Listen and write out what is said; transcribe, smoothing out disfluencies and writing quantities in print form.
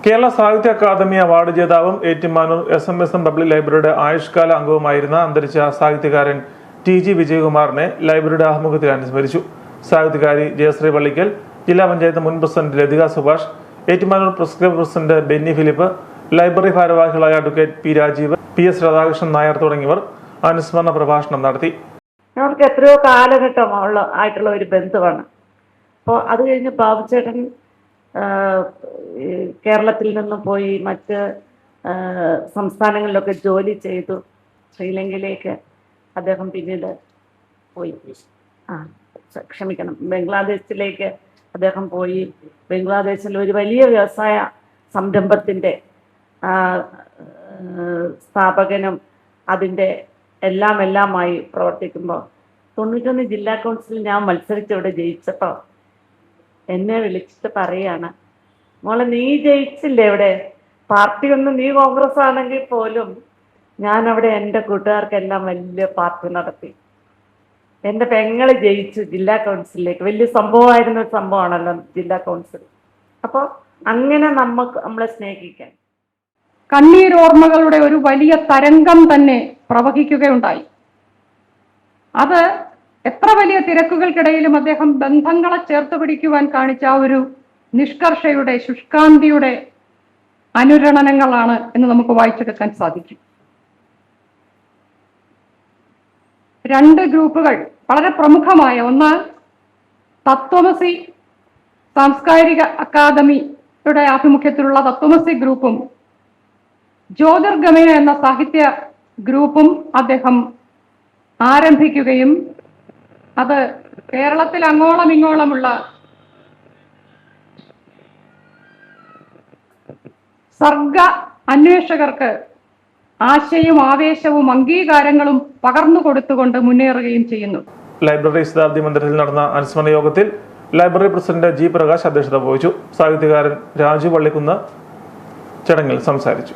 Kerala Sahitya Akademi award ജേതാവും Ettumanoor SMSM public ലൈബ്രറിയുടെ ആയുഷ്കാല അംഗവുമായിരുന്ന അന്തരിച്ച സാഹിത്യകാരൻ TG വിജയകുമാറിനെ ലൈബ്രറിയുടെ ആഭിമുഖ്യത്തിൽ അനുസ്മരിച്ചു. സാഹിത്യകാരി ജയശ്രീ പള്ളിക്കൽ, ജില്ലാ പഞ്ചായത്ത് മുൻ president Lathika Subhash, Ettumanoor press club president Benny Philip, library ഭാരവാഹികളായ advocate P Rajeev, PS Radhakrishnan Nair തുടങ്ങിയവർ അനുസ്മരണ പ്രഭാഷണം നടത്തി. അവർക്ക് എത്രയോ കാലഘട്ടം ആയിട്ടുള്ള ഒരു ബന്ധമാണ്. അപ്പോൾ അത് കഴിഞ്ഞ് ബാബുചേട്ടൻ കേരളത്തിൽ നിന്നും പോയി മറ്റ് സംസ്ഥാനങ്ങളിലൊക്കെ ജോലി ചെയ്തു. ശ്രീലങ്കയിലേക്ക് അദ്ദേഹം പിന്നീട് പോയി. ബംഗ്ലാദേശിലേക്ക് അദ്ദേഹം പോയി. ബംഗ്ലാദേശിൽ ഒരു വലിയ വ്യവസായ സംരംഭത്തിൻ്റെ സ്ഥാപകനും അതിൻ്റെ എല്ലാമായി പ്രവർത്തിക്കുമ്പോൾ 91 ജില്ലാ കൗൺസിലിൽ ഞാൻ മത്സരിച്ചവിടെ ജയിച്ചപ്പോൾ എന്നെ വിളിച്ചിട്ട് പറയാണ്, മോളെ നീ ജയിച്ചില്ലേ ഇവിടെ, പാർട്ടി ഒന്നും നീ കോൺഗ്രസ് ആണെങ്കിൽ പോലും ഞാനവിടെ എൻ്റെ കൂട്ടുകാർക്കെല്ലാം വലിയ പാർട്ടി നടത്തി. എൻ്റെ പെങ്ങള് ജയിച്ചു ജില്ലാ കൗൺസിലിലേക്ക്. വലിയ സംഭവമായിരുന്ന ഒരു സംഭവമാണല്ലോ ജില്ലാ കൗൺസിൽ. അപ്പോൾ അങ്ങനെ നമ്മളെ സ്നേഹിക്കാൻ കണ്ണീരോർമ്മകളുടെ ഒരു വലിയ തരംഗം തന്നെ പ്രവഹിക്കുകയുണ്ടായി. അത് എത്ര വലിയ തിരക്കുകൾക്കിടയിലും അദ്ദേഹം ബന്ധങ്ങളെ ചേർത്ത് പിടിക്കുവാൻ കാണിച്ച ആ ഒരു നിഷ്കർഷയുടെ ശുഷ്കാന്തിയുടെ അനുരണനങ്ങളാണ് എന്ന് നമുക്ക് വായിച്ചെടുക്കാൻ സാധിക്കും. 2 ഗ്രൂപ്പുകൾ വളരെ പ്രമുഖമായ, ഒന്ന് തത്വമസി സാംസ്കാരിക അക്കാദമിയുടെ ആഭിമുഖ്യത്തിലുള്ള തത്വമസി ഗ്രൂപ്പും ജ്യോതിർഗമയ എന്ന സാഹിത്യ ഗ്രൂപ്പും അദ്ദേഹം ആരംഭിക്കുകയും അത് കേരളത്തിൽ അങ്ങോളം ഇങ്ങോളമുള്ള സർഗ അന്വേഷകർക്ക് ആശയവും ആവേശവും അംഗീകാരങ്ങളും പകർന്നു കൊടുത്തുകൊണ്ട് മുന്നേറുകയും ചെയ്യുന്നു. ലൈബ്രറി ശതാബ്ദി മന്ദിരത്തിൽ നടന്ന അനുസ്മരണ യോഗത്തിൽ ലൈബ്രറി പ്രസിഡന്റ് G പ്രകാശ് അധ്യക്ഷത വഹിച്ചു. സാഹിത്യകാരൻ രാജു വള്ളിക്കുന്ന് ചടങ്ങിൽ സംസാരിച്ചു.